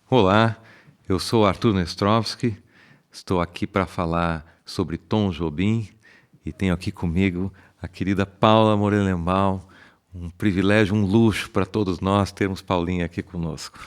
Olá, eu sou Arthur Nestrovski, estou aqui para falar sobre Tom Jobim e tenho aqui comigo a querida Paula Morelenbaum. Um privilégio, um luxo para todos nós termos Paulinha aqui conosco.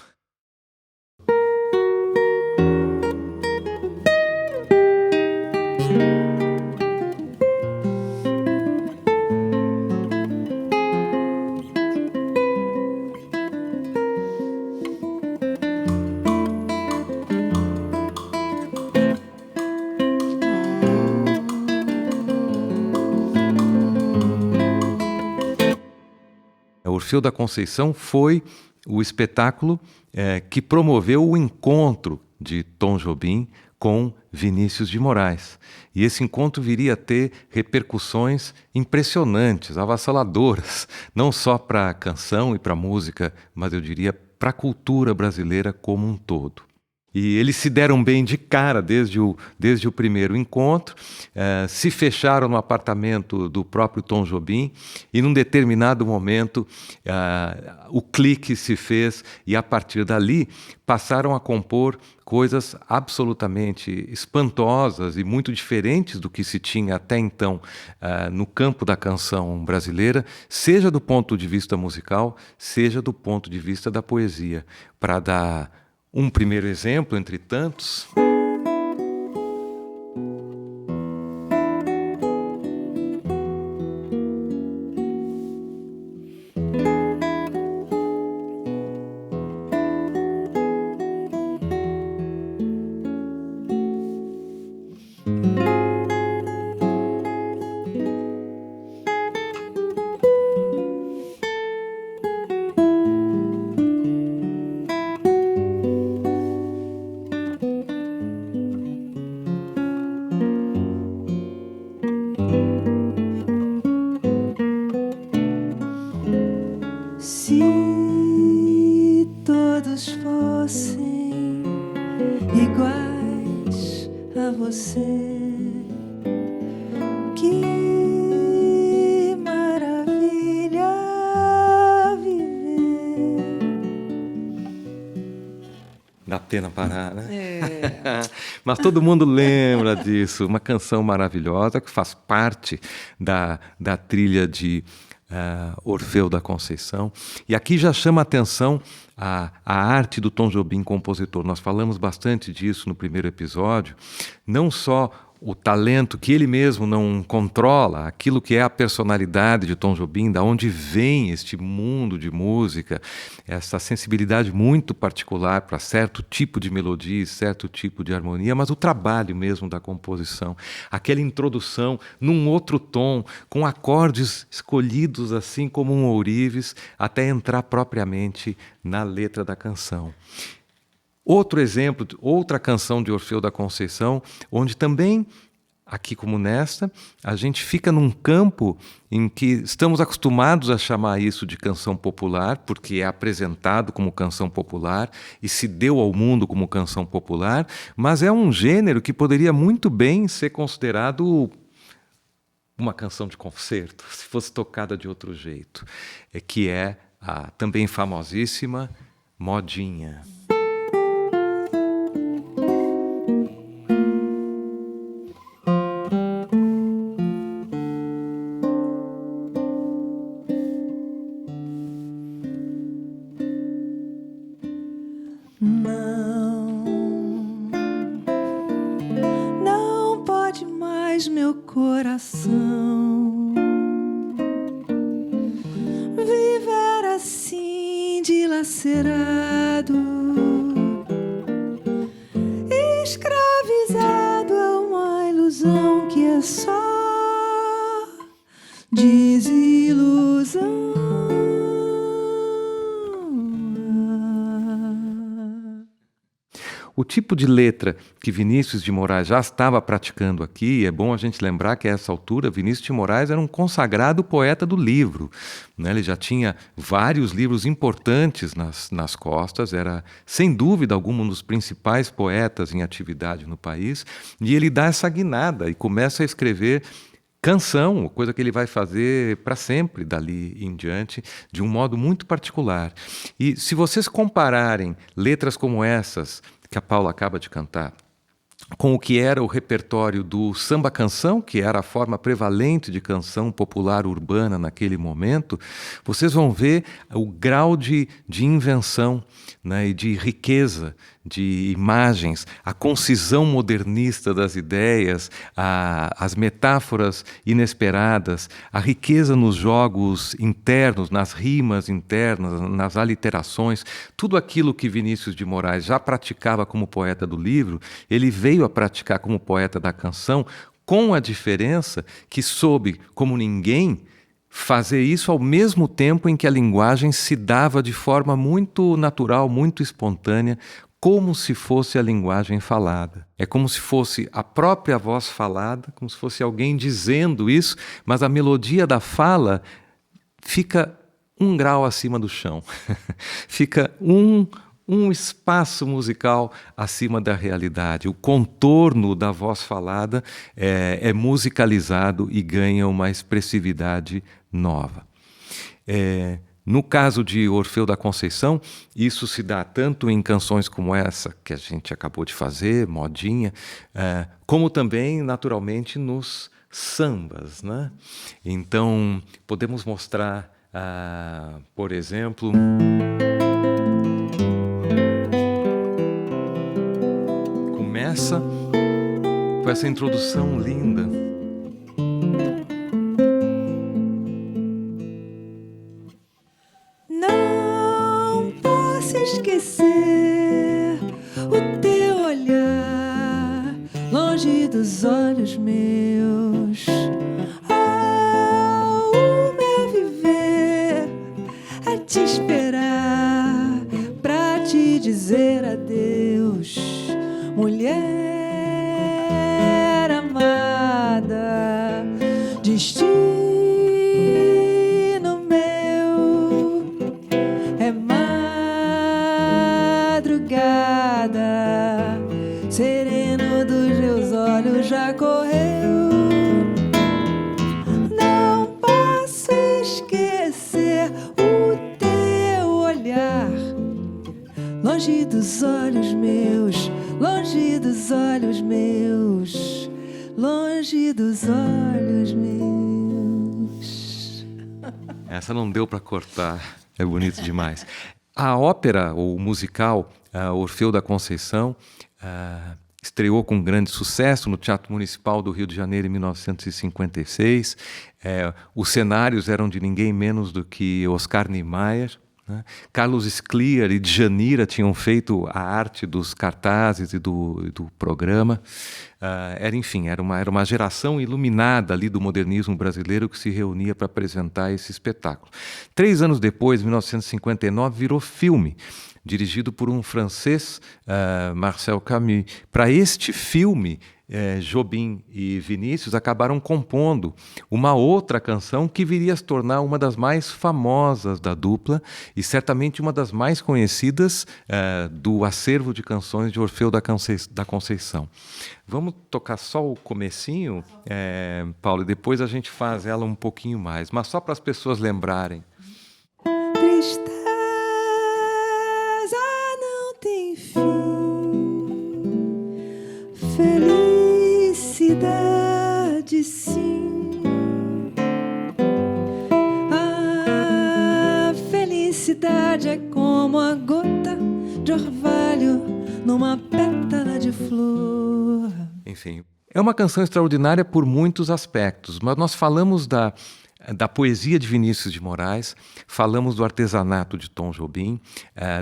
O Orfeu da Conceição foi o espetáculo que promoveu o encontro de Tom Jobim com Vinícius de Moraes. E esse encontro viria a ter repercussões impressionantes, avassaladoras, não só para a canção e para a música, mas eu diria para a cultura brasileira como um todo. E eles se deram bem de cara desde o primeiro encontro, se fecharam no apartamento do próprio Tom Jobim e num determinado momento o clique se fez e a partir dali passaram a compor coisas absolutamente espantosas e muito diferentes do que se tinha até então no campo da canção brasileira, seja do ponto de vista musical, seja do ponto de vista da poesia. Para dar um primeiro exemplo entre tantos, se todos fossem iguais a você, que maravilha viver. dá pena parar, né? Mas todo mundo lembra disso, uma canção maravilhosa que faz parte da trilha de Orfeu da Conceição. E aqui já chama a atenção a arte do Tom Jobim, compositor. Nós falamos bastante disso no primeiro episódio, não só o talento que ele mesmo não controla, aquilo que é a personalidade de Tom Jobim, da onde vem este mundo de música, essa sensibilidade muito particular para certo tipo de melodia, certo tipo de harmonia, mas o trabalho mesmo da composição, aquela introdução num outro tom, com acordes escolhidos assim como um ourives, até entrar propriamente na letra da canção. Outro exemplo, outra canção de Orfeu da Conceição, onde também, aqui como nesta, a gente fica num campo em que estamos acostumados a chamar isso de canção popular, porque é apresentado como canção popular e se deu ao mundo como canção popular, mas é um gênero que poderia muito bem ser considerado uma canção de concerto, se fosse tocada de outro jeito, que é a também famosíssima Modinha. Não pode mais meu coração viver assim dilacerado, escravizado a uma ilusão que é só desilusão. O tipo de letra que Vinícius de Moraes já estava praticando aqui, é bom a gente lembrar que a essa altura Vinícius de Moraes era um consagrado poeta do livro, né? Ele já tinha vários livros importantes nas costas, era sem dúvida algum um dos principais poetas em atividade no país, e ele dá essa guinada e começa a escrever canção, coisa que ele vai fazer para sempre dali em diante, de um modo muito particular. E se vocês compararem letras como essas que a Paula acaba de cantar, com o que era o repertório do samba-canção, que era a forma prevalente de canção popular urbana naquele momento, vocês vão ver o grau de invenção, né, e de riqueza de imagens, a concisão modernista das ideias, as metáforas inesperadas, a riqueza nos jogos internos, nas rimas internas, nas aliterações, tudo aquilo que Vinícius de Moraes já praticava como poeta do livro, ele veio a praticar como poeta da canção, com a diferença que soube, como ninguém, fazer isso ao mesmo tempo em que a linguagem se dava de forma muito natural, muito espontânea, como se fosse a linguagem falada. É como se fosse a própria voz falada, como se fosse alguém dizendo isso, mas a melodia da fala fica um grau acima do chão. Fica um espaço musical acima da realidade. O contorno da voz falada é musicalizado e ganha uma expressividade nova. No caso de Orfeu da Conceição, isso se dá tanto em canções como essa que a gente acabou de fazer, modinha, como também, naturalmente, nos sambas, né? Então, podemos mostrar, por exemplo, começa com essa introdução linda. Não posso esquecer o teu olhar longe dos olhos meus. O meu viver é te esperar pra te dizer adeus, mulher amada, destino meu é madrugada, sereno dos meus olhos já correu. Não posso esquecer o teu olhar longe dos olhos meus, longe dos olhos meus, longe dos olhos meus. Essa não deu para cortar, é bonito demais. A ópera, ou musical, Orfeu da Conceição, estreou com grande sucesso no Teatro Municipal do Rio de Janeiro em 1956. Os cenários eram de ninguém menos do que Oscar Niemeyer, né? Carlos Scliar e Djanira tinham feito a arte dos cartazes e do programa. Era uma geração iluminada ali do modernismo brasileiro que se reunia para apresentar esse espetáculo. 3 anos depois, em 1959, virou filme, dirigido por um francês, Marcel Camus. Para este filme, Jobim e Vinícius acabaram compondo uma outra canção que viria a se tornar uma das mais famosas da dupla e certamente uma das mais conhecidas do acervo de canções de Orfeu da Conceição. Vamos tocar só o comecinho, Paulo, e depois a gente faz ela um pouquinho mais, mas só para as pessoas lembrarem. Tristeza não tem fim, felicidade sim. A felicidade é como a gota de orvalho numa pétala de flor. Enfim, é uma canção extraordinária por muitos aspectos, mas nós falamos da poesia de Vinícius de Moraes, falamos do artesanato de Tom Jobim,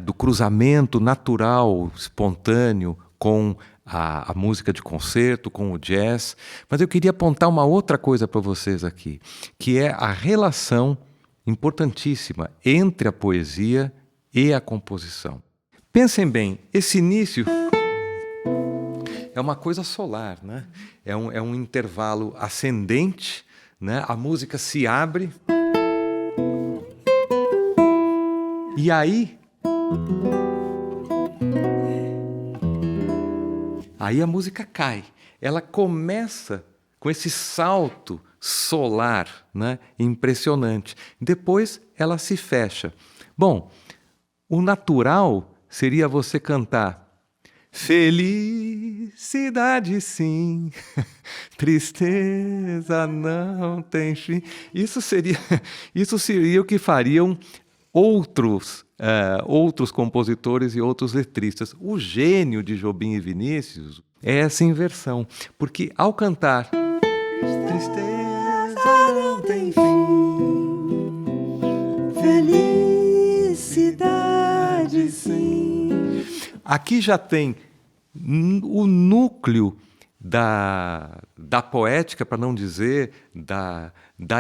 do cruzamento natural, espontâneo com a música de concerto, com o jazz, mas eu queria apontar uma outra coisa para vocês aqui, que é a relação importantíssima entre a poesia e a composição. Pensem bem, esse início é uma coisa solar, né? É um intervalo ascendente, né? A música se abre e aí a música cai. Ela começa com esse salto solar, né? Impressionante. Depois ela se fecha. Bom, o natural seria você cantar felicidade sim, tristeza não tem fim. Isso seria o que fariam outros compositores e outros letristas. O gênio de Jobim e Vinícius é essa inversão, porque ao cantar tristeza não tem fim, felicidade sim, aqui já tem o núcleo da poética, para não dizer da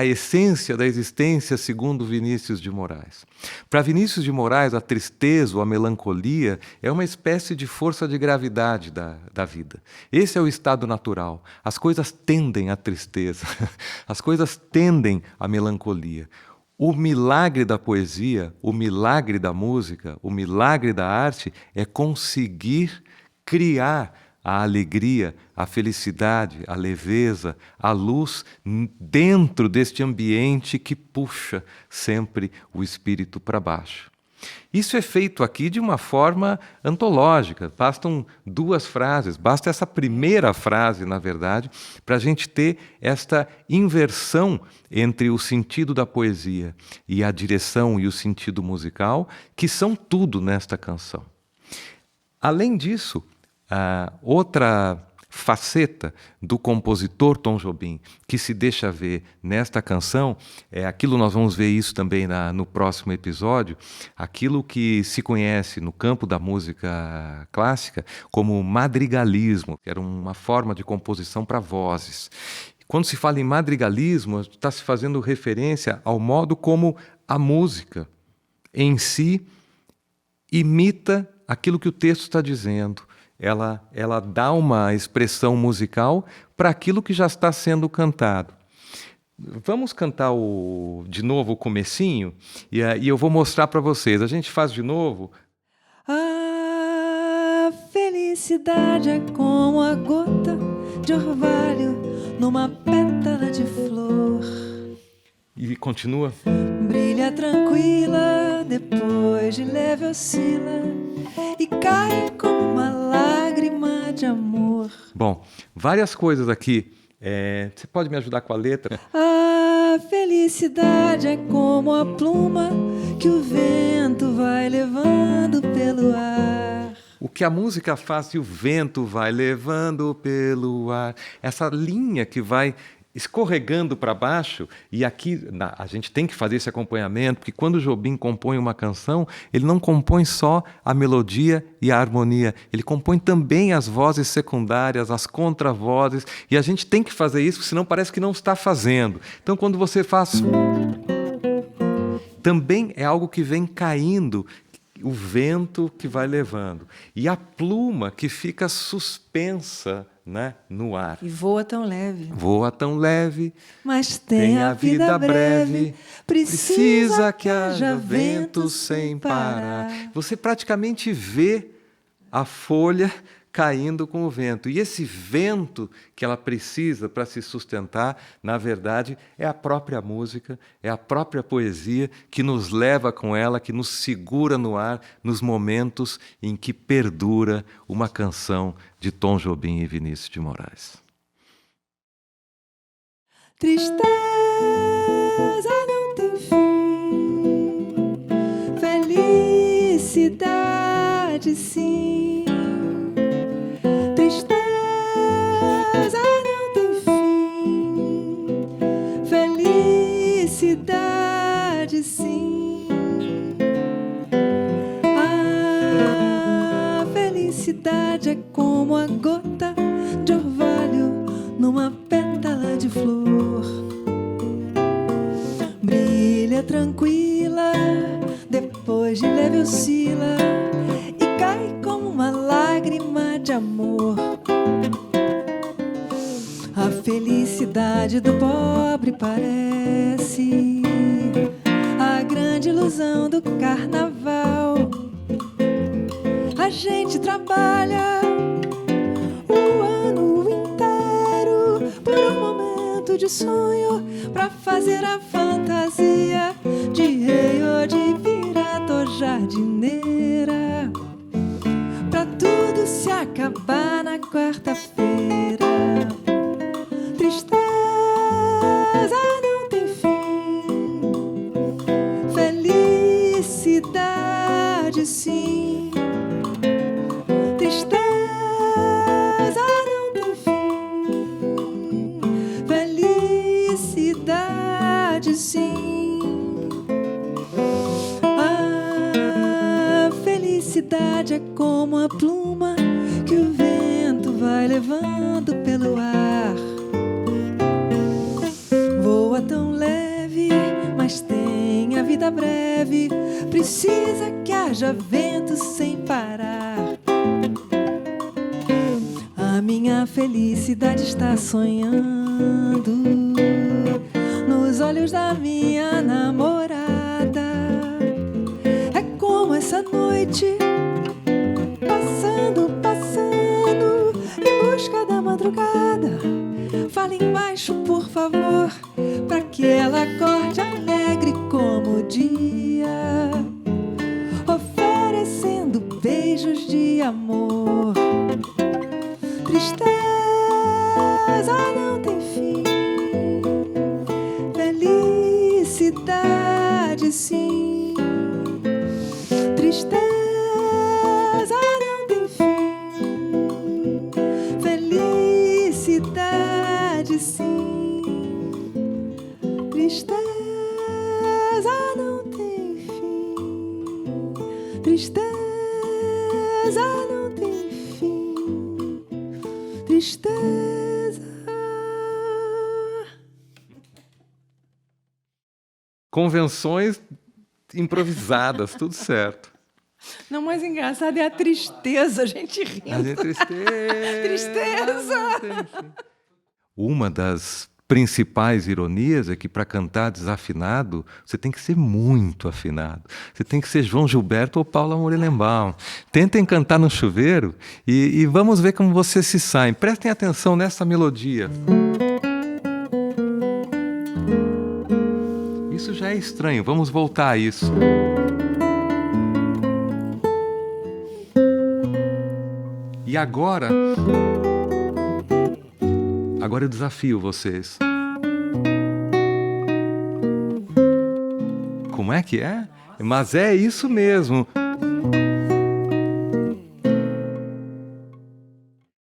essência da existência, segundo Vinícius de Moraes. Para Vinícius de Moraes, a tristeza ou a melancolia é uma espécie de força de gravidade da vida. Esse é o estado natural. As coisas tendem à tristeza, as coisas tendem à melancolia. O milagre da poesia, o milagre da música, o milagre da arte é conseguir criar a alegria, a felicidade, a leveza, a luz dentro deste ambiente que puxa sempre o espírito para baixo. Isso é feito aqui de uma forma antológica. Bastam 2 frases, basta essa primeira frase, na verdade, para a gente ter esta inversão entre o sentido da poesia e a direção e o sentido musical, que são tudo nesta canção. Além disso, outra faceta do compositor Tom Jobim que se deixa ver nesta canção é aquilo, nós vamos ver isso também no próximo episódio, aquilo que se conhece no campo da música clássica como madrigalismo, que era uma forma de composição para vozes. Quando se fala em madrigalismo, está se fazendo referência ao modo como a música em si imita aquilo que o texto está dizendo. Ela dá uma expressão musical para aquilo que já está sendo cantado. Vamos cantar de novo o comecinho e eu vou mostrar para vocês. A gente faz de novo. A felicidade é como a gota de orvalho numa pétala de flor. E continua. Brilha tranquila, depois de leve oscila e cai como uma lágrima de amor. Bom, várias coisas aqui. Você pode me ajudar com a letra? A felicidade é como a pluma que o vento vai levando pelo ar. O que a música faz e o vento vai levando pelo ar. Essa linha que vai escorregando para baixo, e aqui a gente tem que fazer esse acompanhamento, porque quando Jobim compõe uma canção, ele não compõe só a melodia e a harmonia, ele compõe também as vozes secundárias, as contravozes, e a gente tem que fazer isso, senão parece que não está fazendo. Então, quando você faz, também é algo que vem caindo, o vento que vai levando, e a pluma que fica suspensa, né, no ar. E voa tão leve. Voa tão leve, mas tem a vida breve, precisa que haja vento sem parar. Você praticamente vê a folha caindo com o vento. E esse vento que ela precisa para se sustentar, na verdade, é a própria música, é a própria poesia que nos leva com ela, que nos segura no ar nos momentos em que perdura uma canção de Tom Jobim e Vinícius de Moraes. Tristeza não tem fim, felicidade sim. Tristeza não tem fim, felicidade sim. A felicidade é como a gota de orvalho numa pétala de flor. Brilha tranquila, depois de leve oscila e cai como uma lágrima de amor. A felicidade do pobre parece a grande ilusão do carnaval. A gente trabalha o ano inteiro por um momento de de sonho pra fazer a fantasia de rei ou de pirata ou jardineira, pra tudo se acabar na quarta-feira. Tristeza não tem fim, felicidade sim. Tristeza não tem fim, felicidade sim. A felicidade é como a pluma que o vento vai levando pelo ar. Voa tão leve, mas tem a vida breve, precisa que haja vento sem parar. A minha felicidade está sonhando nos olhos da minha namorada. É como essa noite, passando, passando, em busca da madrugada. Falem baixo, por favor, pra que ela acorde alegre como o dia, oferecendo beijos de amor. Tristeza não tem fim, felicidade sim. Tristeza não tem fim, felicidade sim. Tristeza não tem fim, tristeza não tem fim, tristeza. Convenções improvisadas, tudo certo. Não, mais engraçado é a tristeza, a gente rindo. A gente, tristeza. Tristeza. Uma das principais ironias é que para cantar desafinado, você tem que ser muito afinado. Você tem que ser João Gilberto ou Paula Morelenbaum. Tentem cantar no chuveiro e vamos ver como vocês se saem. Prestem atenção nessa melodia. Isso já é estranho, vamos voltar a isso. E agora eu desafio vocês. Como é que é? Mas é isso mesmo.